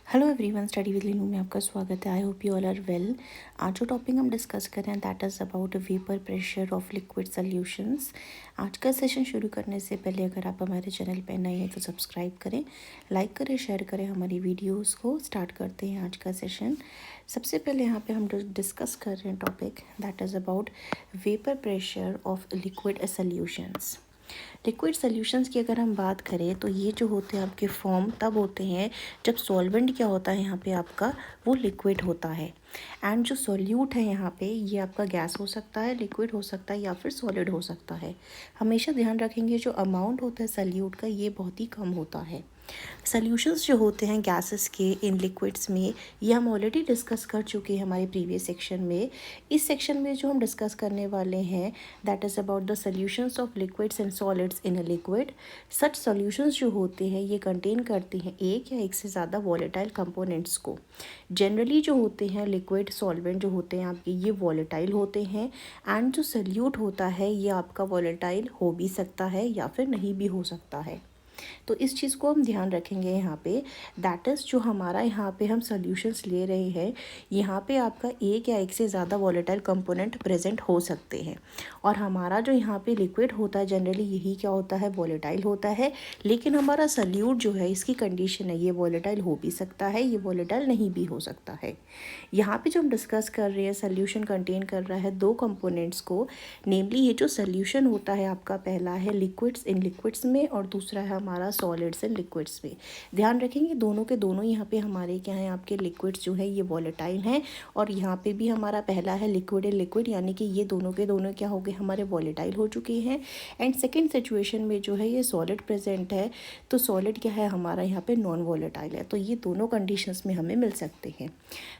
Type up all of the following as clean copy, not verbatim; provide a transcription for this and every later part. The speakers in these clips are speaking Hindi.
Hello everyone, study with Leenu में आपका स्वागत है। I hope you all are well. आज जो टॉपिक हम डिस्कस कर रहे हैं that is about vapour pressure of liquid solutions. आज का सेशन शुरू करने से पहले अगर आप हमारे चैनल पर नए हैं तो सब्सक्राइब करें, लाइक करें, शेयर करें हमारी वीडियोस को। स्टार्ट करते हैं आज का सेशन। सबसे पहले यहाँ पे हम डिस्कस कर रहे हैं topic that is about vapour pressure of liquid solutions. Liquid solutions की अगर हम बात करें तो ये जो होते हैं आपके फॉर्म तब होते हैं जब सॉल्वेंट क्या होता है यहाँ पे आपका वो लिक्विड होता है। एंड जो सॉल्यूट है यहाँ पे ये आपका गैस हो सकता है, लिक्विड हो सकता है या फिर सॉलिड हो सकता है। हमेशा ध्यान रखेंगे जो अमाउंट होता है सॉल्यूट का ये बहुत ही कम होता है। सॉल्यूशंस जो होते हैं गैसेस के इन लिक्विड्स में ये हम ऑलरेडी डिस्कस कर चुके हैं हमारे प्रीवियस सेक्शन में। इस सेक्शन में जो हम डिस्कस करने वाले हैं that is about the solutions of liquids and solids in a liquid. Such solutions जो होते हैं ये कंटेन करते हैं एक या एक से ज़्यादा वॉलेटाइल कंपोनेंट्स को। जनरली जो होते हैं लिक्विड सॉल्वेंट जो होते हैं आपके ये वॉलेटाइल होते हैं। एंड जो सॉल्यूट होता है ये आपका वॉलेटाइल हो भी सकता है या फिर नहीं भी हो सकता है। तो इस चीज़ को हम ध्यान रखेंगे यहाँ पे। दैट इज़ जो हमारा यहाँ पे हम सॉल्यूशंस ले रहे हैं यहाँ पे आपका एक या एक से ज़्यादा वॉलेटाइल कंपोनेंट प्रेजेंट हो सकते हैं। और हमारा जो यहाँ पे लिक्विड होता है जनरली यही क्या होता है वॉलेटाइल होता है। लेकिन हमारा सॉल्यूट जो है इसकी कंडीशन है ये वॉलेटाइल हो भी सकता है, ये वॉलेटाइल नहीं भी हो सकता है। यहाँ पे जो हम डिस्कस कर रहे हैं सॉल्यूशन कंटेन कर रहा है दो कंपोनेंट्स को। नेमली ये जो सॉल्यूशन होता है आपका पहला है लिक्विड्स इन लिक्विड्स में और दूसरा है हमारा सॉलिड्स इन लिक्विड्स में। ध्यान रखेंगे दोनों के दोनों यहाँ पे हमारे क्या हैं आपके लिक्विड्स जो है ये वॉलेटाइल हैं। और यहाँ पे भी हमारा पहला है लिक्विड इन लिक्विड यानी कि ये दोनों के दोनों क्या हो गए हमारे वॉलेटाइल हो चुके हैं। एंड सेकेंड सिचुएशन में जो है ये सॉलिड प्रेजेंट है तो सॉलिड क्या है हमारा यहाँ पे नॉन वॉलेटाइल है। तो ये दोनों कंडीशंस में हमें मिल सकते हैं।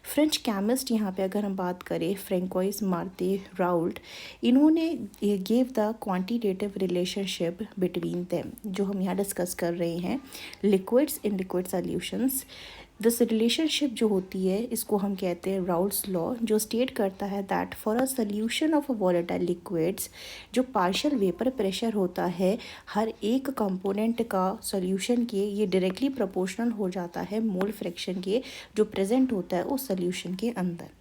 फ्रेंच केमिस्ट यहाँ पे अगर हम बात करें फ्रेंकोइस मार्ते राउल्ट, इन्होंने gave the quantitative relationship between them जो हम यहाँ डिस्कस कर रहे हैं liquids in liquid solutions. This relationship जो होती है इसको हम कहते हैं राउल्ट्स लॉ, जो स्टेट करता है that for a solution of a volatile liquids जो पार्शियल वेपर प्रेशर होता है हर एक कंपोनेंट का सॉल्यूशन के ये डायरेक्टली प्रोपोर्शनल हो जाता है मोल फ्रैक्शन के जो प्रेजेंट होता है उस सॉल्यूशन के अंदर।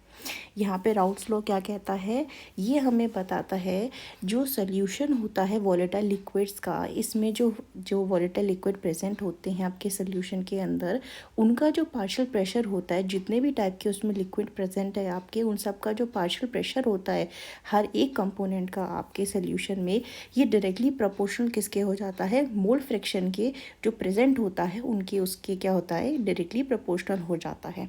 यहाँ पे राउल्ट्स लॉ क्या कहता है ये हमें बताता है जो सॉल्यूशन होता है वॉलेटाइल लिक्विड्स का इसमें जो जो वॉलेटाइल लिक्विड प्रेजेंट होते हैं आपके सॉल्यूशन के अंदर उनका जो पार्शियल प्रेशर होता है जितने भी टाइप के उसमें लिक्विड प्रेजेंट है आपके उन सब का जो पार्शियल प्रेशर होता है हर एक कंपोनेंट का आपके सॉल्यूशन में ये डायरेक्टली प्रोपोर्शनल किसके हो जाता है मोल फ्रैक्शन के जो प्रेजेंट होता है उनके उसके क्या होता है डायरेक्टली प्रोपोर्शनल हो जाता है।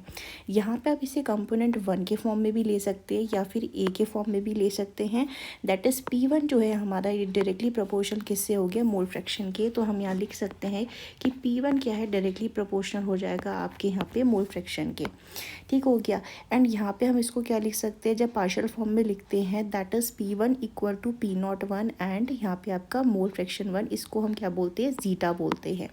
यहाँ पे आप इसे कंपोनेंट 1 के फॉर्म में भी ले सकते हैं या फिर ए के फॉर्म में भी ले सकते हैं। दैट इज़ P1 जो है हमारा ये डायरेक्टली प्रोपोर्शनल किससे हो गया मोल फ्रैक्शन के। तो हम यहाँ लिख सकते हैं कि P1 क्या है डायरेक्टली प्रोपोर्शनल हो जाएगा आपके यहाँ पे मोल फ्रैक्शन के। ठीक हो गया। एंड यहाँ पे हम इसको क्या लिख सकते हैं जब पार्शियल फॉर्म में लिखते हैं that is P1 equal to P01 and यहाँ पे आपका मोल फ्रैक्शन 1 इसको हम क्या बोलते हैं जीटा बोलते हैं।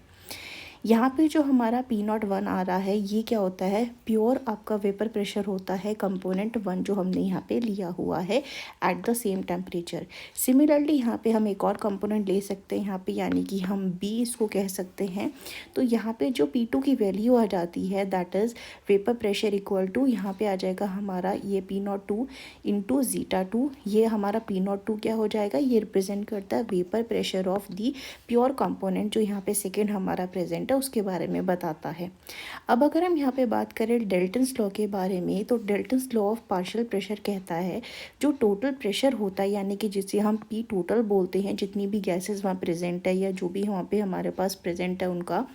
यहाँ पे जो हमारा P01 आ रहा है ये क्या होता है प्योर आपका वेपर प्रेशर होता है कंपोनेंट 1 जो हमने यहाँ पे लिया हुआ है eight the same temperature. Similarly यहाँ पे हम एक और कंपोनेंट ले सकते हैं यहाँ पे यानी कि हम B इसको कह सकते हैं। तो यहाँ पे जो P2 की वैल्यू आ जाती है that is vapour pressure equal to यहाँ पे आ जाएगा हमारा ये P02 इंटू जीटा 2। ये हमारा P02 क्या हो जाएगा ये रिप्रेजेंट करता है vapour pressure of the pure component जो यहाँ पे सेकेंड हमारा प्रेजेंट है उसके बारे में बताता है। अब अगर हम यहाँ पे बात करें डेल्टन्स लॉ के बारे में तो Dalton's law of partial pressure कहता है जो टोटल प्रेशर होता है यानी कि जिसे हम पी टोटल बोलते हैं जितनी भी गैसेस वहाँ प्रेजेंट है या जो भी वहाँ पे हमारे पास प्रेजेंट है उनका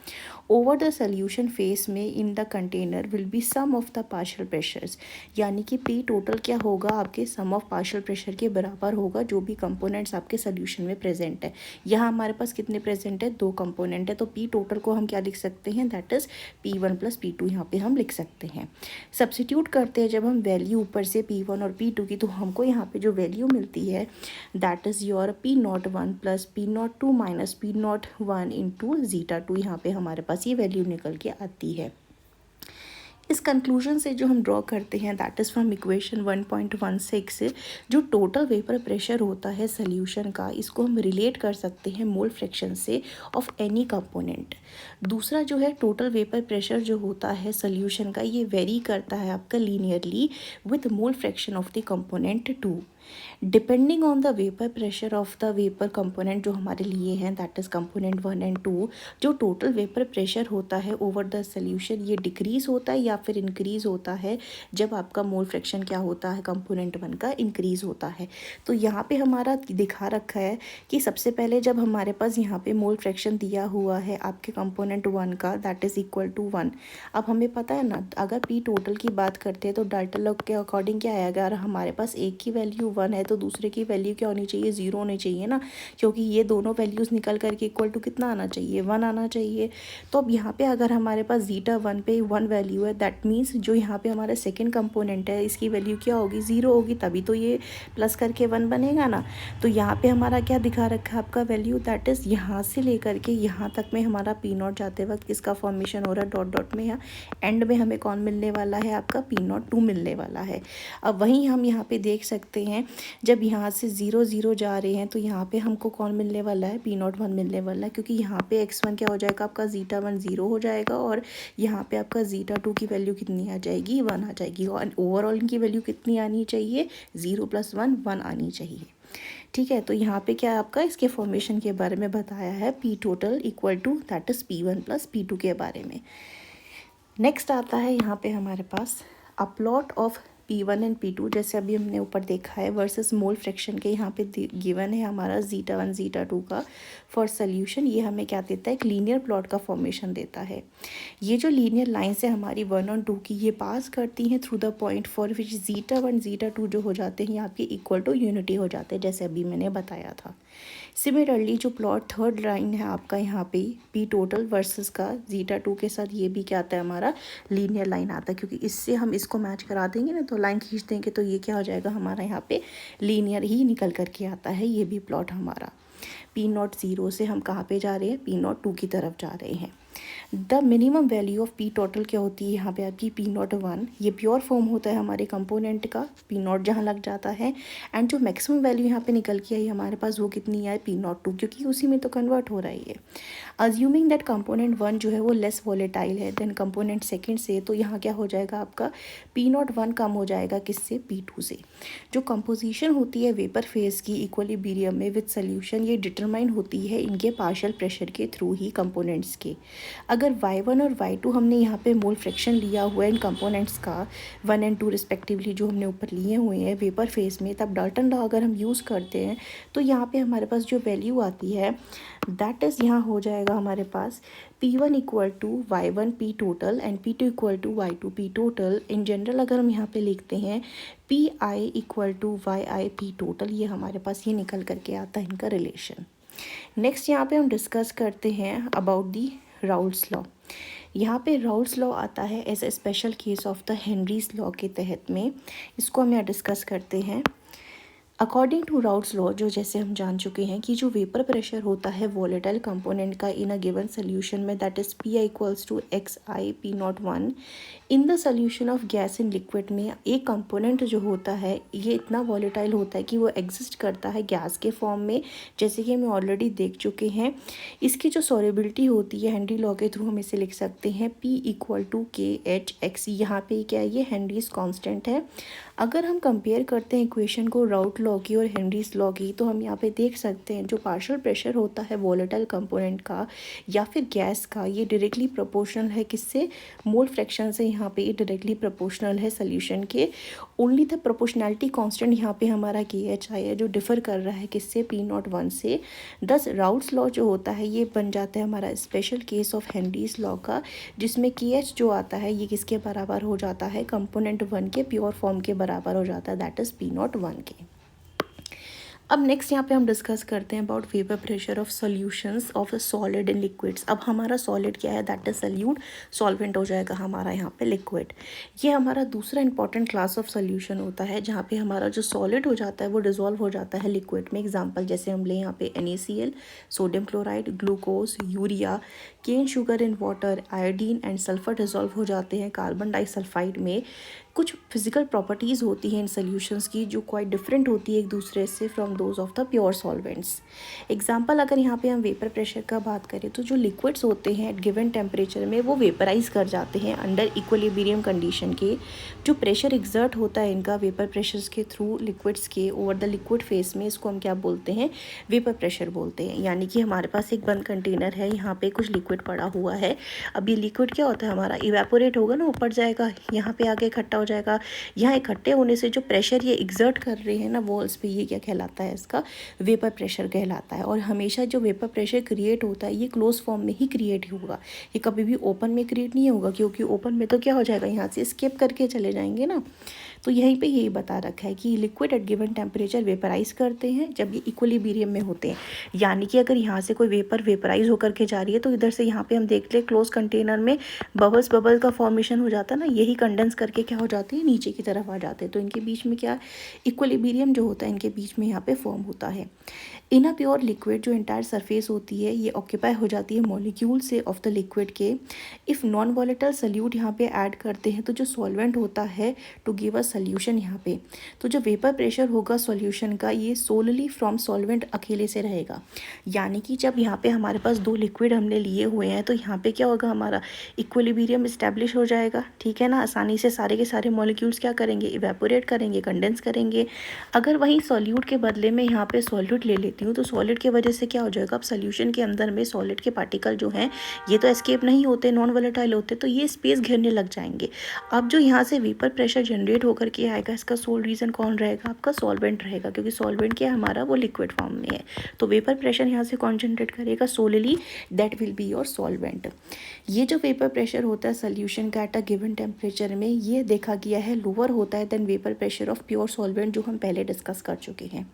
ओवर द सोल्यूशन फेस में in the container will be sum of the partial pressures. यानी कि पी टोटल क्या होगा आपके सम ऑफ पार्शियल प्रेशर के बराबर होगा जो भी कंपोनेंट्स आपके सोल्यूशन में प्रेजेंट है। यहाँ हमारे पास कितने प्रेजेंट है दो कंपोनेंट है तो पी टोटल को हम क्या लिख सकते हैं that is P1 plus P2 यहाँ पे हम लिख सकते हैं। सब्सिट्यूट करते हैं जब हम वैल्यू ऊपर से P1 और P2 की तो हमको यहाँ पे जो वैल्यू मिलती है that is your P01 plus P02 minus P01 into zeta 2 यहाँ पे हमारे पास ये वैल्यू निकल के आती है। इस कंक्लूजन से जो हम ड्रॉ करते हैं दैट इज़ फ्रॉम इक्वेशन 1.16, जो टोटल वेपर प्रेशर होता है सोल्यूशन का, इसको हम रिलेट कर सकते हैं मोल फ्रैक्शन से ऑफ एनी कंपोनेंट। दूसरा जो है टोटल वेपर प्रेशर जो होता है सोल्यूशन का, ये वेरी करता है आपका linearly with mole fraction of the component 2 depending on the vapour pressure of the vapour component जो हमारे लिए हैं दैट इज़ कंपोनेंट 1 एंड 2। जो टोटल वेपर प्रेशर होता है ओवर द सोल्यूशन, ये डिक्रीज़ होता है या फिर इंक्रीज़ होता है जब आपका मोल फ्रैक्शन क्या होता है कंपोनेंट 1 का इंक्रीज़ होता है। तो यहाँ पे हमारा दिखा रखा है कि सबसे पहले जब हमारे पास यहाँ पे मोल फ्रैक्शन दिया हुआ है आपके कंपोनेंट 1 का दैट इज़ इक्वल टू 1। अब हमें पता है ना, अगर पी टोटल की बात करते हैं तो डाल्टन लॉ के अकॉर्डिंग क्या आएगा, अगर हमारे पास एक की वैल्यू 1 है तो दूसरे की वैल्यू क्या होनी चाहिए, 0 होनी चाहिए ना, क्योंकि ये दोनों वैल्यूज़ निकल करके इक्वल टू कितना आना चाहिए, 1 आना चाहिए। तो अब यहाँ पे अगर हमारे पास जीटा 1 पे 1 वैल्यू है, दैट मीन्स जो यहाँ पे हमारा सेकंड कंपोनेंट है इसकी वैल्यू क्या होगी, 0 होगी, तभी तो ये प्लस करके 1 बनेगा ना। तो यहाँ पे हमारा क्या दिखा रखा है आपका वैल्यू, दैट इज़ यहाँ से लेकर के यहाँ तक में हमारा पी नॉट जाते वक्त किसका फॉर्मेशन हो रहा है, डॉट डॉट में, यहाँ एंड में हमें कौन मिलने वाला है, आपका पी नॉट 2 मिलने वाला है। अब वहीं हम यहाँ पे देख सकते हैं जब यहाँ से 0 0 जा रहे हैं तो यहाँ पे हमको कौन मिलने वाला है, पी नॉट 1 मिलने वाला है, क्योंकि यहाँ पे x1 क्या हो जाएगा आपका जीटा 1 0 हो जाएगा और यहाँ पे आपका जीटा 2 की वैल्यू कितनी आ जाएगी, 1 आ जाएगी। और ओवरऑल इनकी वैल्यू कितनी आनी चाहिए, 0 + 1 1 आनी चाहिए। ठीक है, तो यहाँ पे क्या आपका इसके फॉर्मेशन के बारे में बताया है, p total equal to that is P1 + P2 के बारे में। नेक्स्ट आता है यहाँ पे हमारे पास a plot of P1 and P2, जैसे अभी हमने ऊपर देखा है, वर्सेस मोल फ्रैक्शन के यहाँ पे गिवन है हमारा जीटा 1 जीटा 2 का फॉर सोल्यूशन। ये हमें क्या देता है, एक लीनियर प्लॉट का फॉर्मेशन देता है। ये जो लीनियर लाइन्स है हमारी 1 और 2 की, ये पास करती हैं through the point for which zeta 1 zeta 2 जो हो जाते हैं ये आपके इक्वल टू यूनिटी हो जाते हैं, जैसे अभी मैंने बताया था। सिमिलरली जो प्लॉट थर्ड लाइन है आपका यहाँ पे पी टोटल वर्सेस का जीटा 2 के साथ, ये भी क्या आता है हमारा लीनियर लाइन आता है, क्योंकि इससे हम इसको मैच करा देंगे ना, तो लाइन खींच देंगे तो ये क्या हो जाएगा हमारा यहाँ पे लीनियर ही निकल करके आता है। ये भी प्लॉट हमारा पी नॉट 0 से हम कहाँ पे जा रहे हैं, पी नॉट 2 की तरफ जा रहे हैं। The minimum value of P total क्या होती है यहाँ पे आपकी पी नॉट 1, ये प्योर फॉर्म होता है हमारे कंपोनेंट का, पी नॉट जहाँ लग जाता है। एंड जो मैक्सिमम वैल्यू यहाँ पे निकल के आई हमारे पास वो कितनी है, पी नॉट 2, क्योंकि उसी में तो कन्वर्ट हो रही है। अज्यूमिंग दैट कंपोनेंट 1 जो है वो लेस वॉलेटाइल है देन कंपोनेंट सेकेंड से, तो यहाँ क्या हो जाएगा आपका पी नॉट 1 कम हो जाएगा किससे, P2 से। जो कंपोजिशन होती है वेपर फेज की इक्विलिब्रियम में विद सोल्यूशन, ये डिटरमाइन होती है इनके पार्शियल प्रेशर के थ्रू ही कंपोनेंट्स के। अगर y1 और y2 हमने यहाँ पे मोल फ्रैक्शन लिया हुआ है इन कंपोनेंट्स का 1 एंड 2 रिस्पेक्टिवली जो हमने ऊपर लिए हुए हैं वेपर फेज में, तब डाल्टन लॉ अगर हम यूज़ करते हैं तो यहाँ पे हमारे पास जो वैल्यू आती है दैट इज़ यहाँ हो जाएगा हमारे पास P1 equal to y1 P total and P2 equal to y2 P total. In general अगर हम यहाँ पे लिखते हैं PI equal to YI P total, ये हमारे पास ये निकल करके आता है इनका रिलेशन। नेक्स्ट यहाँ पे हम डिस्कस करते हैं अबाउट दी राउल्स लॉ। यहाँ पे राउल्स लॉ आता है as a special case of the Henry's law के तहत में, इसको हम यहाँ डिस्कस करते हैं। अकॉर्डिंग टू राउल्स लॉ, जो जैसे हम जान चुके हैं कि जो वेपर प्रेशर होता है वॉलेटाइल कंपोनेंट का इन अ गिवन सोल्यूशन में that is Pi equals to XI P naught 1 in the solution of gas in liquid में, एक कंपोनेंट जो होता है ये इतना वॉलेटाइल होता है कि वो एग्जिस्ट करता है गैस के फॉर्म में, जैसे कि हमें ऑलरेडी देख चुके हैं। इसकी जो सॉल्युबिलिटी होती है हेनरी लॉ के थ्रू हम इसे लिख सकते हैं P इक्वल टू KHX। यहाँ पे क्या है, ये हेनरीज कॉन्स्टेंट है। अगर हम कंपेयर करते हैं इक्वेशन को राउल्ट लॉ की और हेनरीज लॉ की, तो हम यहाँ पे देख सकते हैं जो पार्शियल प्रेशर होता है वॉलेटाइल कंपोनेंट का या फिर गैस का, ये डायरेक्टली प्रोपोर्शनल है किससे, मोल फ्रैक्शन से। यहाँ पे ये डायरेक्टली प्रोपोर्शनल है सोल्यूशन के। ओनली द प्रोपोर्शनैलिटी कांस्टेंट यहाँ पे हमारा KHI है जो डिफर कर रहा है किससे, P नॉट 1 से। दस राउल्ट्स लॉ जो होता है ये बन जाता है हमारा special case of Henry's law का, जिसमें KH जो आता है ये किसके बराबर हो जाता है, कंपोनेंट 1 के प्योर फॉर्म के बराबर हो जाता है, दैट इज़ P नॉट 1 के। अब नेक्स्ट यहाँ पे हम डिस्कस करते हैं about vapour pressure of solutions of solid and liquids. अब हमारा सॉलिड क्या है, दैट इज सल्यूट, सॉल्वेंट हो जाएगा हमारा यहाँ पे लिक्विड। ये हमारा दूसरा इंपॉर्टेंट क्लास ऑफ सॉल्यूशन होता है जहाँ पे हमारा जो सॉलिड हो जाता है वो डिजोल्व हो जाता है लिक्विड में। एग्जाम्पल जैसे हम ले यहाँ पे NaCl, sodium chloride, glucose, urea, cane sugar in water, iodine and sulphur dissolve हो जाते हैं कार्बन डाइसल्फाइड में। कुछ फिजिकल प्रॉपर्टीज़ होती हैं इन सॉल्यूशंस की जो क्वाइट डिफरेंट होती है एक दूसरे से from those of the pure solvents. Example अगर यहाँ पे हम वेपर प्रेशर का बात करें तो जो लिक्विड्स होते हैं एट गिवन टेम्परेचर में वो वेपराइज कर जाते हैं अंडर इक्विलिब्रियम कंडीशन के। जो प्रेशर एग्जर्ट होता है इनका वेपर प्रेशर्स के थ्रू लिक्विड्स के ओवर द लिक्विड फेस में, इसको हम क्या बोलते हैं, वेपर प्रेशर बोलते हैं। यानी कि हमारे पास एक बंद कंटेनर है, यहाँ पे कुछ लिक्विड पड़ा हुआ है। अब ये लिक्विड क्या होता है हमारा, इवेपोरेट होगा ना, ऊपर जाएगा, यहाँ पे आगे इकट्ठा हो जाएगा। यहाँ इकट्ठे होने से जो प्रेशर ये एग्जर्ट कर रहे हैं ना वॉल्स पे, ये क्या कहलाता है, इसका वेपर प्रेशर कहलाता है। और हमेशा जो वेपर प्रेशर क्रिएट होता है ये क्लोज फॉर्म में ही क्रिएट होगा, ये कभी भी ओपन में क्रिएट नहीं होगा, क्योंकि ओपन में तो क्या हो जाएगा, यहाँ से स्केप करके चले जाएंगे ना। तो यहीं पे यही बता रखा है कि liquid at given temperature vaporise करते हैं जब ये इक्विलिब्रियम में होते हैं। यानी कि अगर यहाँ से कोई वेपर वेपराइज होकर के जा रही है तो इधर से यहाँ पे हम देख ले क्लोज कंटेनर में बबल्स का फॉर्मेशन हो जाता है ना, यही कंडेंस करके क्या हो जाती है, नीचे की तरफ आ जाते हैं। तो इनके बीच में क्या इक्विलिब्रियम जो होता है इनके बीच में यहाँ पे फॉर्म होता है। इन अ प्योर लिक्विड जो एंटायर सरफेस होती है ये ऑक्यूपाई हो जाती है मॉलिक्यूल से ऑफ द लिक्विड के। इफ़ नॉन वॉलेटाइल सल्यूट यहाँ पे ऐड करते हैं तो जो सॉल्वेंट होता है टू गिव अ सॉल्यूशन यहाँ पे, तो जो वेपर प्रेशर होगा सॉल्यूशन का ये सोलली फ्रॉम सॉल्वेंट अकेले से रहेगा। यानी कि जब यहाँ पे हमारे पास दो लिक्विड हमने लिए हुए हैं तो यहाँ पे क्या होगा, हमारा इक्विलिब्रियम इस्टेब्लिश हो जाएगा, ठीक है ना। आसानी से सारे के सारे मॉलिक्यूल्स क्या करेंगे, इवेपोरेट करेंगे, कंडेंस करेंगे। अगर वहीं सॉल्यूट के बदले में यहाँ पे सॉल्यूट ले लेती हूँ तो सॉलिड की वजह से क्या हो जाएगा, अब सॉल्यूशन के अंदर में सॉलिड के पार्टिकल जो हैं ये तो एस्केप नहीं होते, नॉन वोलेटाइल होते, तो ये स्पेस घेरने लग जाएंगे। अब जो यहाँ से वेपर प्रेशर जनरेट होकर के आएगा इसका सोल रीज़न कौन रहेगा, आपका सॉल्वेंट रहेगा, क्योंकि सॉल्वेंट क्या है हमारा, वो लिक्विड फॉर्म में है। तो वेपर प्रेशर यहाँ से कौन जनरेट करेगा, solely that will be your solvent. ये जो वेपर प्रेशर होता है सोल्यूशन का एट अ गिवन टेम्परेचर में, ये देखा गया है लोअर होता है than vapour pressure of pure solvent जो हम पहले डिस्कस कर चुके हैं।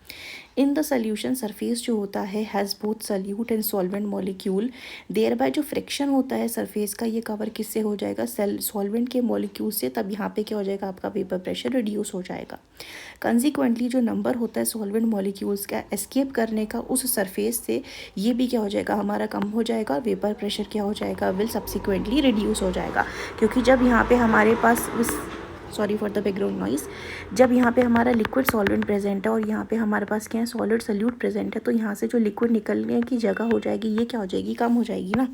इन द सोल्यूशन सरफेस जो होता है has both solute and solvent molecule, thereby जो फ्रिक्शन होता है सरफेस का ये कवर किससे हो जाएगा, सॉल्वेंट के मॉलिक्यूल से। तब यहाँ पे क्या हो जाएगा, आपका वेपर प्रेशर रिड्यूस हो जाएगा। कंसिक्वेंटली जो नंबर होता है सॉल्वेंट मॉलिक्यूल्स का एस्केप करने का उस सरफेस से, ये भी क्या हो जाएगा हमारा, कम हो जाएगा। वेपर प्रेशर क्या हो जाएगा, विल सब्सिक्वेंटली रिड्यूस हो जाएगा। क्योंकि जब यहाँ पे हमारे पास sorry for the background noise, जब यहाँ पे हमारा लिक्विड सॉल्वेंट प्रेजेंट है और यहाँ पे हमारे पास क्या है, सॉलिड सल्यूट प्रेजेंट है, तो यहाँ से जो लिक्विड निकलने की जगह हो जाएगी ये क्या हो जाएगी, कम हो जाएगी ना।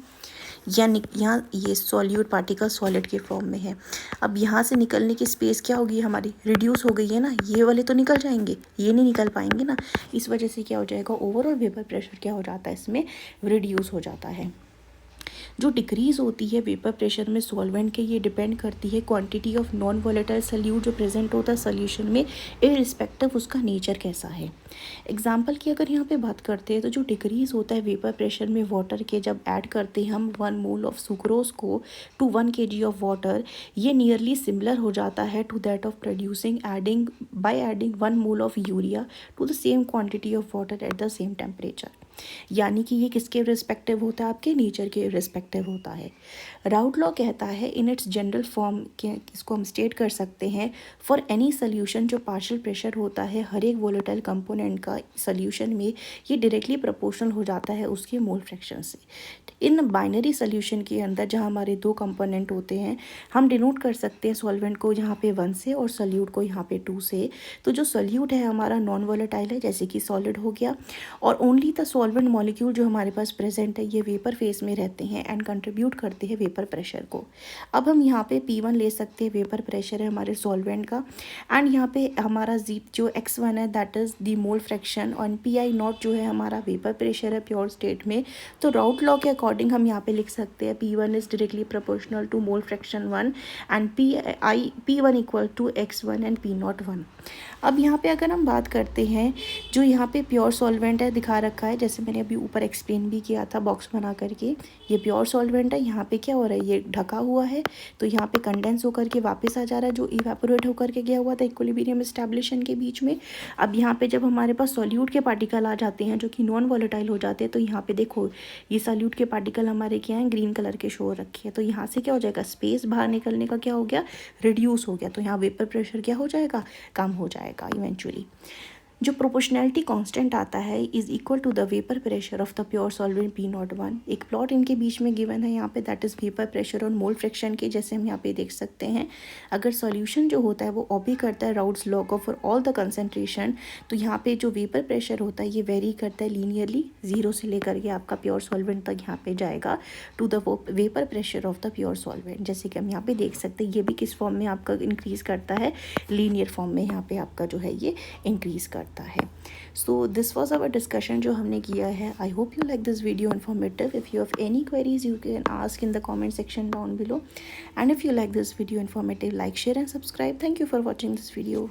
यहाँ ये सॉल्यूट पार्टिकल सॉलिड के फॉर्म में है। अब यहाँ से निकलने की स्पेस क्या होगी हमारी, रिड्यूस हो गई है ना। ये वाले तो निकल जाएंगे, ये नहीं निकल पाएंगे ना। इस वजह से क्या हो जाएगा, ओवरऑल वेपर प्रेशर क्या हो जाता है, इसमें रिड्यूस हो जाता है। जो डिक्रीज़ होती है वेपर प्रेशर में सॉल्वेंट के, ये डिपेंड करती है quantity of non volatile solute जो प्रेजेंट होता है सोल्यूशन में, इररिस्पेक्टिव उसका नेचर कैसा है। एग्जाम्पल की अगर यहाँ पे बात करते हैं तो जो डिक्रीज़ होता है वेपर प्रेशर में वाटर के, जब ऐड करते हैं हम 1 मोल ऑफ सुक्रोज को टू 1 kg ऑफ वाटर, ये नियरली सिमिलर हो जाता है to that of producing by adding 1 mole of urea to the same quantity of water at the same temperature. यानी कि ये किसके रिस्पेक्टिव होता है, आपके नेचर के रिस्पेक्टिव होता है। राउट लॉ कहता है इन इट्स जनरल फॉर्म के, इसको हम स्टेट कर सकते हैं, फॉर एनी सोल्यूशन जो पार्शियल प्रेशर होता है हर एक वोलेटाइल कंपोनेंट का सोल्यूशन में, ये डायरेक्टली प्रोपोर्शनल हो जाता है उसके मोल फ्रैक्शन से। इन बाइनरी सोल्यूशन के अंदर जहाँ हमारे दो कंपोनेंट होते हैं, हम डिनोट कर सकते हैं सॉल्वेंट को यहाँ पे 1 से और सोल्यूट को यहाँ पे 2 से। तो जो सोल्यूट है हमारा नॉन वोलेटाइल है, जैसे कि सॉलिड हो गया, और ओनली द सॉल्वेंट मॉलिक्यूल जो हमारे पास प्रेजेंट है ये वेपर फेस में रहते हैं एंड कंट्रीब्यूट करते हैं वेपर प्रेशर को। अब हम यहाँ पे P1 ले सकते हैं, वेपर प्रेशर है हमारे सॉल्वेंट का, एंड यहाँ पे हमारा जो x1 है that is the mole fraction, और Pi0 जो है हमारा वेपर प्रेशर है प्योर स्टेट में। तो राउट लॉ के अकॉर्डिंग हम यहाँ पे लिख सकते हैं P1 is directly proportional to mole fraction 1 and P1 equal to x1 and P0 1। अब यहाँ पे अगर हम बात करते हैं, जो यहाँ पे प्योर सॉल्वेंट है दिखा रखा है, जैसे जैसे मैंने अभी ऊपर एक्सप्लेन भी किया था बॉक्स बना करके, ये प्योर सॉल्वेंट है। यहाँ पे क्या हो रहा है, ये ढका हुआ है, तो यहाँ पे कंडेंस होकर के वापस आ जा रहा है जो इवेपोरेट होकर के गया हुआ था इक्विलिब्रियम एस्टेब्लिशन के बीच में। अब यहाँ पे जब हमारे पास सॉल्यूट के पार्टिकल आ जाते हैं जो कि नॉन वॉलेटाइल हो जाते हैं, तो यहाँ पे देखो ये सॉल्यूट के पार्टिकल हमारे क्या हैं, ग्रीन कलर के शो रखे हैं। तो यहाँ से क्या हो जाएगा, स्पेस बाहर निकलने का क्या हो गया, रिड्यूस हो गया। तो यहाँ वेपर प्रेशर क्या हो जाएगा, कम हो जाएगा इवेंचुअली। जो प्रोपोर्शनैलिटी कांस्टेंट आता है is equal to the vapour pressure of the pure solvent P01। एक प्लॉट इनके बीच में गिवन है यहाँ पे, दैट इज़ वेपर प्रेशर और मोल फ्रैक्शन के, जैसे हम यहाँ पे देख सकते हैं। अगर सॉल्यूशन जो होता है वो ओबे करता है राउल्ट्स लॉ को फॉर ऑल द कंसंट्रेशन, तो यहाँ पे जो वेपर प्रेशर होता है ये वेरी करता है लीनियरली, 0 से लेकर के आपका प्योर सॉल्वेंट तक यहाँ पे जाएगा to the vapour pressure of the pure solvent. जैसे कि हम यहाँ पे देख सकते हैं ये भी किस फॉर्म में आपका इंक्रीज़ करता है, लीनियर फॉर्म में यहाँ पे आपका जो है ये इंक्रीज़ करता है। So this was our discussion जो हमने किया है। I hope you like this video informative. If you have any queries you can ask in the comment section down below, and if you like this video informative, like, share and subscribe. Thank you for watching this video.